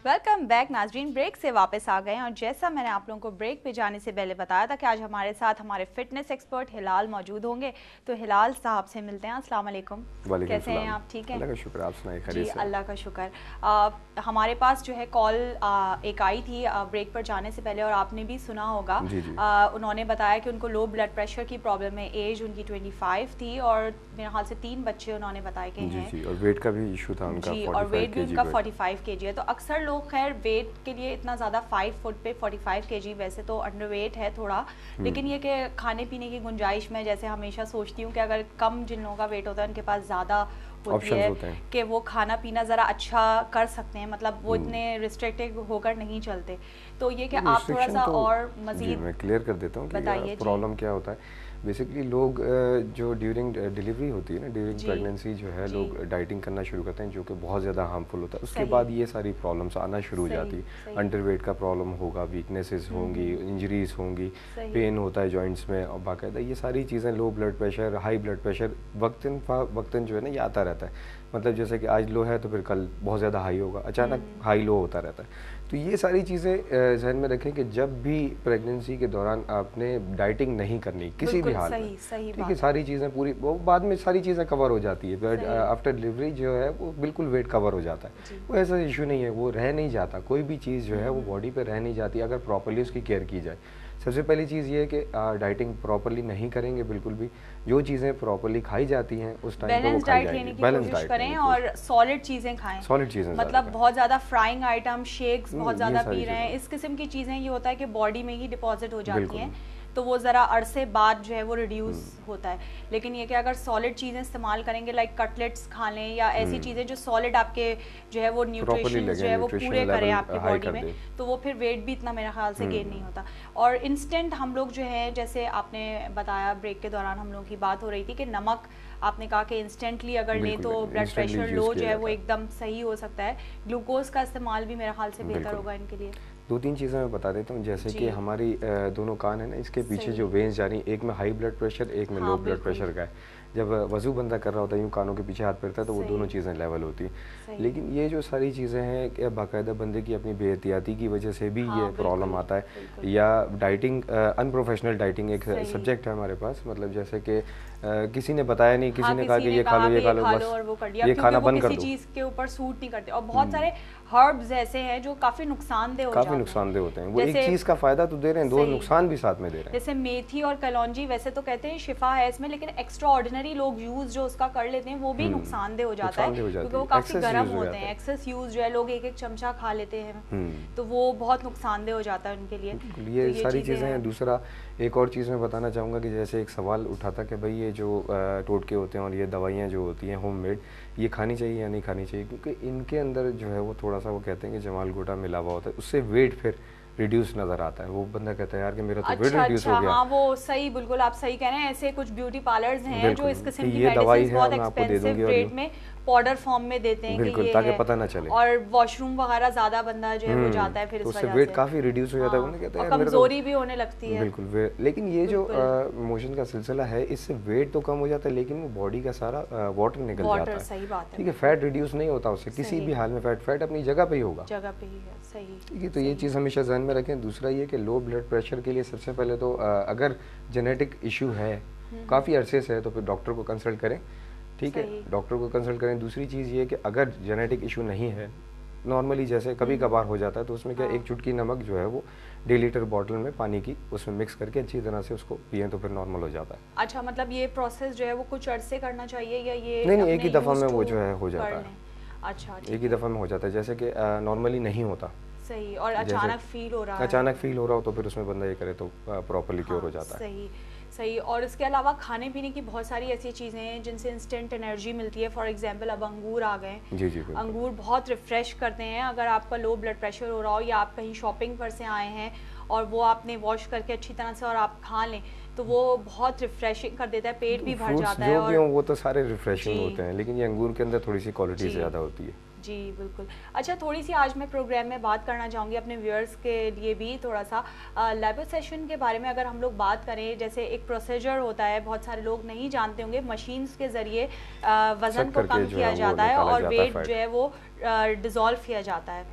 Welcome back नाजरीन। Break से वापस आ गए और जैसा मैंने आप लोगों को ब्रेक पे जाने से पहले बताया था कि आज हमारे साथ हमारे फिटनेस एक्सपर्ट हिलाल मौजूद होंगे, तो हिलाल साहब से मिलते हैं। अस्सलाम वालेकुम, कैसे हैं आप? ठीक हैं? अल्लाह का शुक्र, आप सुनाइए? जी खैरियत से? अल्लाह का शुक्र। हमारे पास जो है कॉल एक आई थी ब्रेक पर जाने से पहले और आपने भी सुना होगा। जी जी। उन्होंने बताया कि उनको लो ब्लड प्रेशर की प्रॉब्लम है, एज उनकी 25 थी और मेरे ख्याल से 3 बच्चे उन्होंने बताए कि जी हैं। जी, और वेट का भी इशू था उनका। जी, और वेट भी उनका 45 kg है। तो अक्सर लोग खैर वेट के लिए इतना ज़्यादा 5 फुट पे 45 kg वैसे तो अंडर वेट है थोड़ा, लेकिन ये कि खाने पीने की गुंजाइश में जैसे हमेशा सोचती हूँ कि अगर कम जिन लोगों का वेट होता है उनके पास ज़्यादा होती है कि वो खाना पीना ज़रा अच्छा कर सकते हैं, मतलब वो इतने रिस्ट्रिक्टेड होकर नहीं चलते। तो ये कि आप थोड़ा सा और मज़ीद मैं क्लियर कर देता हूँ कि प्रॉब्लम क्या होता है। बेसिकली लोग जो ड्यूरिंग डिलीवरी होती है ना, ड्यूरिंग प्रेगनेंसी जो है, लोग डाइटिंग करना शुरू करते हैं जो कि बहुत ज़्यादा हार्मफुल होता है। उसके बाद ये सारी प्रॉब्लम्स आना शुरू हो जाती है। अंडरवेट का प्रॉब्लम होगा, वीकनेसेस होंगी, इंजरीज होंगी, पेन होता है जॉइंट्स में, और बाकायदा ये सारी चीज़ें, low blood pressure, high blood pressure वक्तन जो है ना ये आता रहता है। मतलब जैसे कि आज लो है तो फिर कल बहुत ज़्यादा हाई होगा, अचानक हाई लो होता रहता है। तो ये सारी चीज़ें जहन में रखें कि जब भी प्रेगनेंसी के दौरान आपने डाइटिंग नहीं करनी किसी भी हाल में, ठीक है, सारी चीज़ें पूरी वो बाद में सारी चीज़ें कवर हो जाती है। बट आफ्टर डिलीवरी जो है वो बिल्कुल वेट कवर हो जाता है। वो ऐसा इशू नहीं है, वो रह नहीं जाता। कोई भी चीज़ जो है वो बॉडी पे रह नहीं जाती अगर प्रॉपर्ली उसकी केयर की जाए। सबसे पहली चीज़ ये है कि डाइटिंग प्रॉपर्ली नहीं करेंगे बिल्कुल भी। जो चीज़ें प्रॉपर्ली खाई जाती हैं उस टाइम पे वो खाई जाएंगी। बैलेंस डाइट करें और सॉलिड चीज़ें खाएं। सॉलिड चीज़ें, मतलब बहुत ज़्यादा फ्राइंग आइटम, शेक्स बहुत ज़्यादा पी रहे हैं, इस किस्म की चीज़ें ये होता है कि बॉडी में ही डिपॉजिट हो जाती हैं, तो वो ज़रा अरसे बाद जो है वो रिड्यूस होता है। लेकिन ये कि अगर सॉलिड चीज़ें इस्तेमाल करेंगे, लाइक कटलेट्स खा लें या ऐसी चीज़ें जो सॉलिड आपके जो है वो न्यूट्रिशन जो है वो पूरे करें आपकी बॉडी में, तो वो फिर वेट भी इतना मेरे ख्याल से गेन नहीं होता। और इंस्टेंट हम लोग जो है, जैसे आपने बताया ब्रेक के दौरान हम लोगों की बात हो रही थी कि नमक आपने कहा कि इंस्टेंटली अगर लें तो ब्लड प्रेशर लो जो है वो एकदम सही हो सकता है। ग्लूकोज का इस्तेमाल भी मेरे ख्याल से बेहतर होगा इनके लिए। दो तीन चीज़ें मैं बता देता हूँ। जैसे कि हमारी दोनों कान है ना, इसके पीछे जो वेन्स जा रही हैं, एक में हाई ब्लड प्रेशर, एक में लो ब्लड प्रेशर का है। जब वज़ू बंदा कर रहा होता है, यूँ कानों के पीछे हाथ फेरता है, तो वो दोनों चीज़ें लेवल होती हैं। लेकिन ये जो सारी चीज़ें हैं कि बाकायदा बंदे की अपनी बेहतियाती की वजह से भी ये प्रॉब्लम आता है। या डाइटिंग, अनप्रोफेशनल डाइटिंग एक सब्जेक्ट है हमारे पास। मतलब जैसे कि किसी ने बताया नहीं, किसी ने कहा कि ये खा लो, ये खा लो, बस ये खाना बंद कर दो, चीज़ के ऊपर सूट नहीं करते। और बहुत सारे हर्ब्स ऐसे हैं जो काफ़ी नुकसानदेह होते हैं। वो एक चीज़ का फ़ायदा तो दे रहे हैं, दो नुकसान भी साथ में दे रहे हैं। जैसे मेथी और कलौंजी, वैसे तो कहते हैं शिफा है इसमें, लेकिन एक्स्ट्रा ऑर्डिनरी लोग यूज़ जो उसका कर लेते हैं वो भी नुकसानदेह हो जाता है, क्योंकि वो काफ़ी गर्म होते हैं। एक्सेस यूज़ जो है, लोग एक एक चमचा खा लेते हैं, तो वो बहुत नुकसानदेह हो जाता है उनके लिए। ये सारी चीज़ें हैं। दूसरा एक और चीज़ मैं बताना चाहूँगा कि जैसे एक सवाल उठा था कि भाई ये जो टोटके होते हैं और ये दवाइयाँ जो होती हैं होममेड, ये खानी चाहिए या नहीं खानी चाहिए, क्योंकि इनके अंदर जो है वो थोड़ा सा, वो कहते हैं कि जमाल गोटा मिला हुआ होता है, उससे वेट फिर रिड्यूस नजर आता है। वो बंदा कहता है यार कि मेरा तो वेट रिड्यूस हो गया। हाँ, वो सही, बिल्कुल आप सही कह रहे हैं। ऐसे कुछ ब्यूटी पार्लर्स हैं जो इस किस्म की मेडिसिन बहुत एक्सपेंसिव रेट में पाउडर फॉर्म में देते हैं कि ये ताकि पता ना चले, और वॉशरूम वगैरह ज्यादा बंदा जो है वो जाता है, फिर इस वजह से वेट काफी रिड्यूस हो जाता है। उन्हें कहते हैं कमजोरी भी होने लगती है। बिल्कुल। लेकिन ये जो मोशन का सिलसिला है, इससे वेट तो कम हो जाता है, लेकिन वो बॉडी का सारा वाटर निकल जाता है। सही बात है, ठीक है। फैट रिड्यूस नहीं होता उससे किसी भी हाल में। फैट अपनी जगह पे ही होगा, जगह पे ही है। सही, ठीक है। तो ये चीज़ हमेशा ध्यान में रखें। दूसरा ये कि लो ब्लड प्रेशर के लिए सबसे पहले तो अगर जेनेटिक इशू है काफ़ी अरसे से है तो फिर डॉक्टर को कंसल्ट करें, ठीक है, डॉक्टर को कंसल्ट करें। दूसरी चीज़ ये कि अगर जेनेटिक इशू नहीं है, नॉर्मली जैसे कभी कभार हो जाता है, तो उसमें क्या, एक चुटकी नमक जो है वो 1.5 लीटर बॉटल में पानी की उसमें मिक्स करके अच्छी तरह से उसको पिएं तो फिर नॉर्मल हो जाता है। अच्छा, मतलब ये प्रोसेस जो है वो कुछ अरसे करना चाहिए या ये नहीं, एक ही दफ़ा में वो जो है हो जाता है। अच्छा, एक ही दफ़ा में हो जाता है, जैसे कि नॉर्मली नहीं होता। सही। और अचानक फील हो रहा है, अचानक फील हो रहा हो तो फिर उसमें बंदा ये करे तो प्रॉपर्ली क्योर हो जाता है। सही। और इसके अलावा खाने पीने की बहुत सारी ऐसी चीज़ें हैं जिनसे इंस्टेंट एनर्जी मिलती है। फॉर एग्जांपल अब अंगूर आ गए। जी। अंगूर बहुत रिफ़्रेश करते हैं। अगर आपका लो ब्लड प्रेशर हो रहा हो या आप कहीं शॉपिंग पर से आए हैं और वो आपने वॉश करके अच्छी तरह से और आप खा लें तो वो बहुत रिफ़्रेशिंग कर देता है, पेट भी भर जाता है। और वो तो सारे रिफ़्रेशिंग होते हैं, लेकिन ये अंगूर के अंदर थोड़ी सी क्वालिटी ज़्यादा होती है। जी बिल्कुल। अच्छा, थोड़ी सी आज मैं प्रोग्राम में बात करना चाहूँगी अपने व्यूअर्स के लिए भी थोड़ा सा लिपोसक्शन के बारे में। अगर हम लोग बात करें, जैसे एक प्रोसीजर होता है, बहुत सारे लोग नहीं जानते होंगे, मशीन्स के ज़रिए वज़न को कम किया जाता है और वेट जो है वो डिज़ोल्व किया जाता है।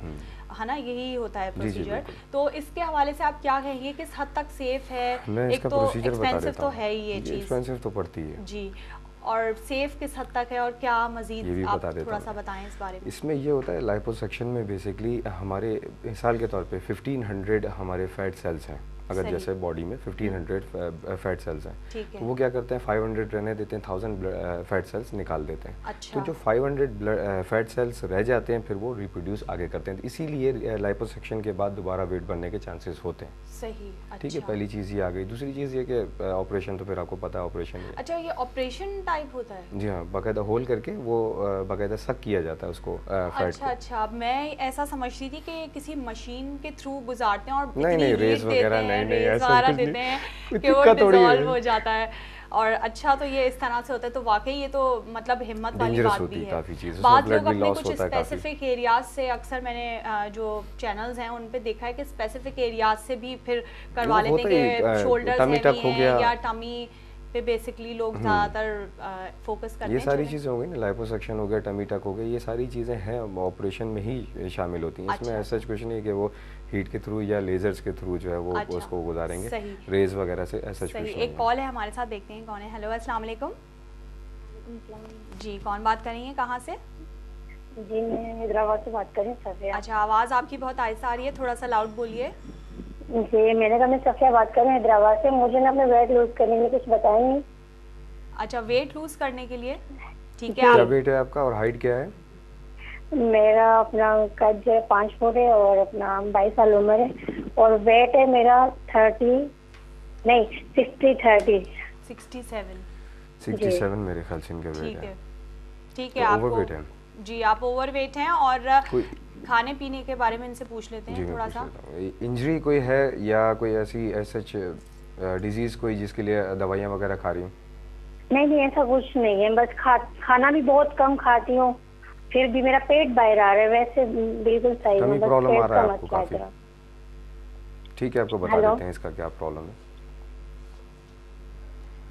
है ना, यही होता है प्रोसीजर। तो इसके हवाले से आप क्या कहेंगे, किस हद तक सेफ है? एक तो एक्सपेंसिव तो है ही ये चीज, एक्सपेंसिव तो पड़ती है जी, और सेफ किस हद तक है और क्या मजीद आप थोड़ा सा बताएं इस बारे में। इसमें ये होता है लाइपोसक्शन में बेसिकली हमारे मिसाल के तौर पे 1500 हमारे फैट सेल्स हैं, अगर जैसे बॉडी में 1500 फैट सेल्स हैं, तो वो क्या करते हैं 500 रहने देते हैं, 1000 फैट सेल्स निकाल देते हैं। अच्छा। तो जो 500 फैट सेल्स रह जाते हैं फिर वो रिप्रोड्यूस आगे करते हैं, इसीलिए लाइपोसक्शन के बाद दोबारा वेट बढ़ने के चांसेस होते हैं। सही, ठीक है, पहली चीज़ ये आ गई। दूसरी चीज़ ये कि ऑपरेशन तो फिर आपको पता है ऑपरेशन। अच्छा, ये ऑपरेशन टाइप होता है? जी हाँ, बाकायदा होल करके वो बाकायदा सक किया जाता है उसको फैट को। अच्छा, मैं ऐसा समझती थी कि किसी मशीन के थ्रू गुजारते हैं और नहीं रेस वगैरह नहीं ऐसा देते हैं कि वो डिसॉल्व हो जाता है। और अच्छा, तो ये इस तरह से होता है, तो वाकई ये तो मतलब हिम्मत वाली बात भी है। बात लोग अपने कुछ स्पेसिफिक एरियाज से, अक्सर मैंने जो चैनल्स हैं उन पे देखा है कि स्पेसिफिक एरियाज से भी फिर करवा लेते हैं कि शोल्डर्स हैवी हैं या टमी पे बेसिकली लोग ज़्यादातर फोकस करते हैं। ये सारी चीज़ें हो गई ना, लाइपोसक्शन हो गया, टमी टक हो गया, ये सारी चीज़ें हैं ऑपरेशन में ही शामिल होती हैं। इसमें ऐसा कुछ नहीं है कि वो हीट के थ्रू या लेजर्स के थ्रू जो है वो उसको गुजारेंगे, रेज वगैरह से ऐसा कुछ नहीं है। एक कॉल है हमारे साथ, देखते हैं कौन है। हेलो, अस्सलाम वालेकुम जी, कौन बात कर रही है, कहाँ से? जी, मैं हैदराबाद से बात कर रही हूँ, सफिया। अच्छा, आवाज़ आपकी बहुत आहिस्ता आ रही है, थोड़ा सा लाउड बोलिए। जी, मैंने कहा मैं सफिया बात कर रही हूँ हैदराबाद से। मुझे ना अपने वेट लूज करने के लिए कुछ बताएंगे? अच्छा, वेट लूज करने के लिए, ठीक है। क्या वेट है आपका और हाइट क्या है? मेरा अपना कद जो है 5 फुट है और अपना 22 साल उम्र है और वेट है मेरा 67 मेरे ख्याल से इनका वेट है। ठीक है, आप ओवरवेट हैं जी, आप ओवरवेट हैं। और खाने पीने के बारे में इनसे पूछ लेते हैं थोड़ा सा। इंजरी कोई है या कोई ऐसी सच डिजीज कोई जिसके लिए दवाइयाँ वगैरह खा रही हूँ? नहीं, ऐसा कुछ नहीं है, बस खाना भी बहुत कम खाती हूँ, फिर भी मेरा पेट बाहर आ रहा है, वैसे बिल्कुल सही है, बस प्रॉब्लम आ रहा है आपको काफी। ठीक है, आपको बता देते हैं इसका क्या प्रॉब्लम है।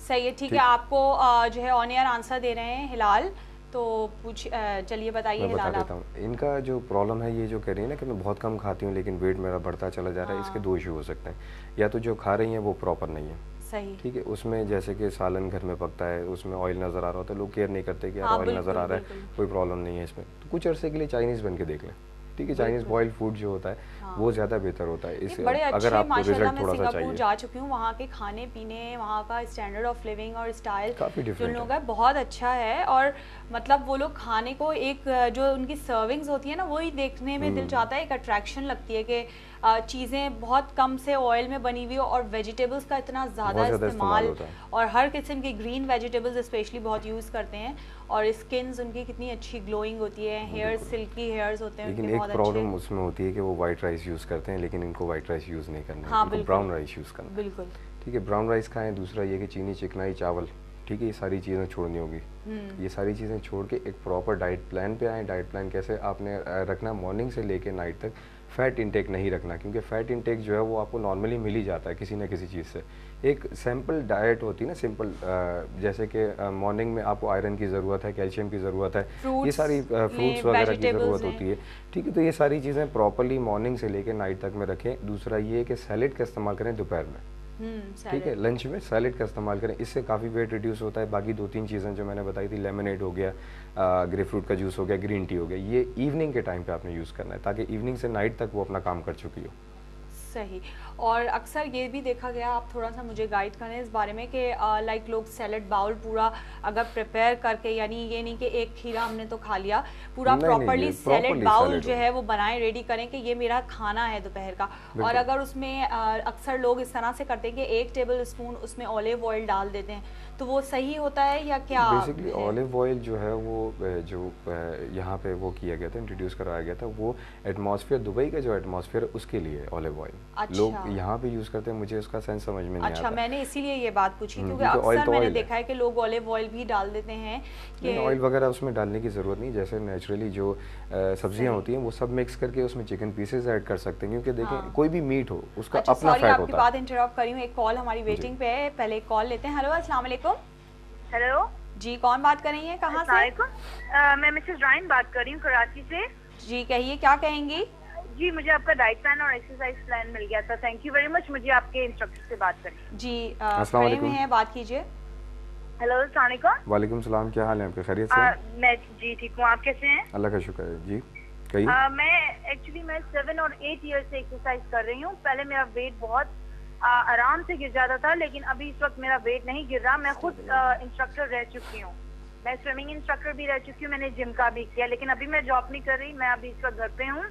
सही है, ठीक है, आपको जो है ऑन एयर आंसर दे रहे हैं हिलाल, तो चलिए बताइए हिलाल आप। इनका जो प्रॉब्लम है, ये जो कह रही है ना कि मैं बहुत कम खाती हूँ लेकिन वेट मेरा बढ़ता चला जा रहा है, इसके दो इशू हो सकते हैं। या तो जो खा रही हैं वो प्रॉपर नहीं है, सही, ठीक है, उसमें जैसे कि सालन घर में पकता है, उसमें ऑयल नज़र आ रहा होता है, लोग केयर नहीं करते कि यार ऑयल नज़र आ रहा है, कोई प्रॉब्लम नहीं है इसमें, तो कुछ अरसे के लिए चाइनीज़ बन के देख लें, ठीक है। चाइनीज बॉइल्ड फूड जो होता है वो ज़्यादा बेहतर होता है। इस अगर आपको रिजल्ट थोड़ा सा चाहिए, जा चुकी हूँ, वहाँ के खाने पीने, वहाँ का स्टैंडर्ड ऑफ लिविंग और स्टाइल काफ़ी डिफरेंट लोग है, बहुत अच्छा है। और मतलब वो लोग खाने को एक जो उनकी सर्विंग्स होती है ना, वही देखने में दिल चाहता है, एक अट्रैक्शन लगती है कि चीज़ें बहुत कम से ऑयल में बनी हुई हो और वेजिटेबल्स का इतना ज़्यादा इस्तेमाल, और हर किस्म की ग्रीन वेजिटेबल्स स्पेशली बहुत यूज़ करते हैं, और स्किन्स उनकी कितनी अच्छी ग्लोइंग होती है, हेयर सिल्की हेयर्स होते हैं। लेकिन एक प्रॉब्लम उसमें होती है कि वो वाइट राइस यूज़ करते हैं, लेकिन इनको वाइट राइस यूज़ नहीं करना है, इनको ब्राउन राइस यूज़ करना है। बिल्कुल, ठीक है, ब्राउन राइस खाएं। दूसरा ये कि चीनी, चिकनाई, चावल, ठीक है, ये सारी चीज़ें छोड़नी होगी। ये सारी चीज़ें छोड़ के एक प्रॉपर डाइट प्लान पे आएँ। डाइट प्लान कैसे आपने रखना, मॉर्निंग से लेके नाइट तक फ़ैट इंटेक नहीं रखना, क्योंकि फ़ैट इंटेक जो है वो आपको नॉर्मली मिल ही जाता है किसी न किसी चीज़ से। एक सिंपल डाइट होती है ना, सिंपल, जैसे कि मॉर्निंग में आपको आयरन की ज़रूरत है, कैल्शियम की ज़रूरत है, ये सारी फ्रूट्स वगैरह की ज़रूरत होती है, ठीक है। तो ये सारी चीज़ें प्रॉपरली मॉर्निंग से लेकर नाइट तक में रखें। दूसरा ये कि सैलेड का इस्तेमाल करें दोपहर में, ठीक है, लंच में सैलेड का इस्तेमाल करें, इससे काफ़ी वेट रिड्यूस होता है। बाकी 2-3 चीज़ें जो मैंने बताई थी, लेमनेड हो गया, ग्रेपफ्रूट का जूस हो गया, ग्रीन टी हो गया, ये इवनिंग के टाइम पे आपने यूज़ करना है, ताकि इवनिंग से नाइट तक वो अपना काम कर चुकी हो। सही। और अक्सर ये भी देखा गया, आप थोड़ा सा मुझे गाइड करें इस बारे में कि लाइक लोग सैलेड बाउल पूरा अगर प्रिपेयर करके, यानी ये नहीं कि एक खीरा हमने तो खा लिया, पूरा प्रॉपर्ली सैलेड बाउल जो है वो बनाएं, रेडी करें कि ये मेरा खाना है दोपहर का। और अगर उसमें अक्सर लोग इस तरह से करते हैं कि 1 टेबल स्पून उसमें ऑलिव ऑयल डाल देते हैं, तो वो सही होता है या क्या? बेसिकली ऑलिव ऑयल जो है वो जो यहाँ पे वो किया गया था, इंट्रोड्यूस कराया गया था, वो एटमॉस्फेयर, दुबई का जो एटमॉस्फेयर उसके लिए ऑलिव ऑयल। अच्छा। लोग यहाँ पे यूज करते हैं, मुझे उसका सेंस समझ में नहीं आता। अच्छा, मैंने इसीलिए ये बात पूछी, क्योंकि अक्सर मैंने देखा है कि लोग ऑलिव ऑयल भी डाल देते हैं कि ऑयल वगैरह उसमें डालने की जरूरत नहीं। जैसे नेचुरली जो सब्जियां होती हैं वो सब मिक्स करके उसमें चिकन पीसेस ऐड कर सकते हैं, क्योंकि देखें कोई भी मीट हो उसका अपना फैट होता है। आपकी बात इंटरप्ट करी हूँ, एक कॉल हमारी वेटिंग पे है, पहले एक कॉल लेते हैं। हेलो, अस्सलाम वालेकुम। हेलो जी, कौन बात कर रही है, कहाँ से? मैं मिसेस राइन बात कर रही हूँ, कराची से। जी, कहिए, क्या कहेंगी? जी, मुझे आपका डाइट प्लान और एक्सरसाइज प्लान मिल गया था। Thank you very much. मुझे आपके इंस्ट्रक्टर से बात करनी जी। अस्सलाम खड़े में वालेकुम। हैं, बात कीजिए। हेलो, अस्सलाम वालेकुम। वालेकुम सलाम, क्या हाल है आपके, खैरियत से हैं? मैं जी ठीक हूँ, आप कैसे हैं? अल्लाह का शुक्र है जी, कहिए। मैं 7 और 8 ईयर से एक्सरसाइज कर रही हूँ। पहले मेरा वेट बहुत आराम से गिर जाता था, लेकिन अभी इस वक्त मेरा वेट नहीं गिर रहा। मैं खुद इंस्ट्रक्टर रह चुकी हूँ, मैं स्विमिंग इंस्ट्रक्टर भी रह चुकी हूँ, मैंने जिम का भी किया, लेकिन अभी मैं जॉब नहीं कर रही। मैं अभी इस वक्त घर पे हूँ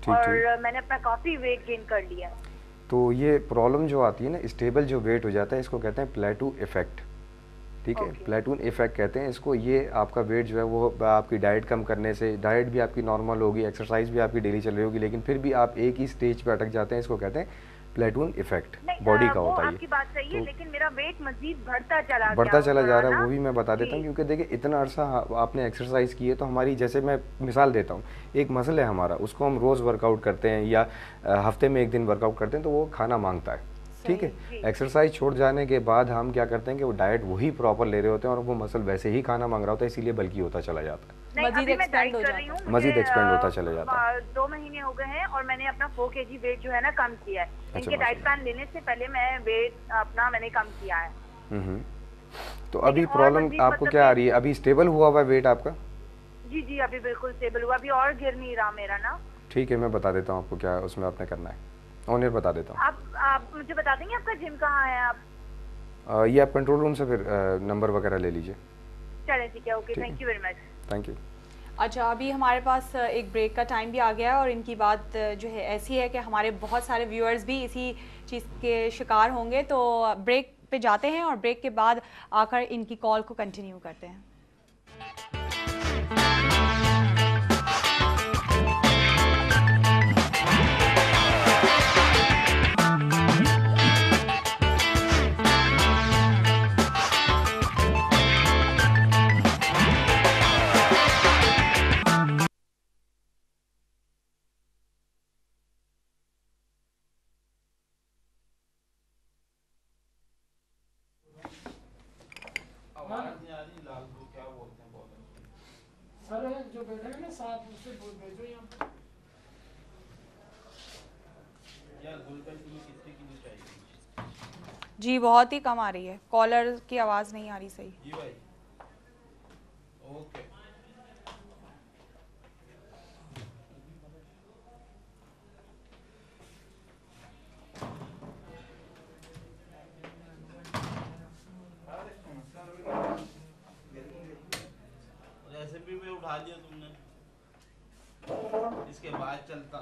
और मैंने अपना काफी वेट गेन कर लिया है। तो ये प्रॉब्लम जो आती है ना, स्टेबल जो वेट हो जाता है, इसको कहते हैं प्लेटू इफेक्ट। ठीक है, प्लेटून इफेक्ट कहते हैं इसको। ये आपका वेट जो है वो आपकी डाइट कम करने से, डाइट भी आपकी नॉर्मल होगी, एक्सरसाइज भी आपकी डेली चल रही होगी, लेकिन फिर भी आप एक ही स्टेज पे अटक जाते हैं। इसको कहते हैं प्लेटून इफेक्ट, बॉडी का होता है। आपकी बात सही है, लेकिन मेरा वेट मजीद बढ़ता चला जा रहा है। वो भी मैं बता देता हूँ, क्योंकि देखिए इतना अरसा आपने एक्सरसाइज की है, तो हमारी, जैसे मैं मिसाल देता हूँ, एक मसल है हमारा, उसको हम रोज़ वर्कआउट करते हैं या हफ्ते में एक दिन वर्कआउट करते हैं, तो वो खाना मांगता है। ठीक है, एक्सरसाइज छोड़ जाने के बाद हम क्या करते हैं कि वो डाइट वही प्रॉपर ले रहे होते हैं और वो मसल वैसे ही खाना मांग रहा होता है, इसीलिए बल्कि होता चला जाता है, मजीद एक्सपेंड होता चला जाता है। 2 महीने हो गए हैं और मैंने अपना 4 kg वेट जो है ना कम किया है। इनके डाइट प्लान लेने से पहले मैं वेट अपना मैंने कम किया है। तो अभी प्रॉब्लम आपको क्या आ रही है? अभी स्टेबल हुआ हुआ वेट आपका? जी जी, अभी बिल्कुल स्टेबल हुआ, अभी और गिर नहीं रहा मेरा ना। ठीक है, मैं बता देता हूँ आपको क्या उसमें आपने करना है, ऑनर बता देता हूँ। आप मुझे बता देंगे आपका जिम कहाँ है? आप ये आप कंट्रोल रूम से फिर नंबर वगैरह ले लीजिए। चलें, ठीक है, okay, thank you very much. Thank you. अच्छा, अभी हमारे पास एक ब्रेक का टाइम भी आ गया है और इनकी बात जो है ऐसी है कि हमारे बहुत सारे व्यूअर्स भी इसी चीज़ के शिकार होंगे, तो ब्रेक पे जाते हैं और ब्रेक के बाद आकर इनकी कॉल को कंटिन्यू करते हैं। सर जो बैठे ना साथ उससे भेजो यहाँ पर। जी, बहुत ही कम आ रही है, कॉलर की आवाज़ नहीं आ रही सही। जी भाई, ओके। रेसिपी में उठा लिया तुमने, इसके बाद चलता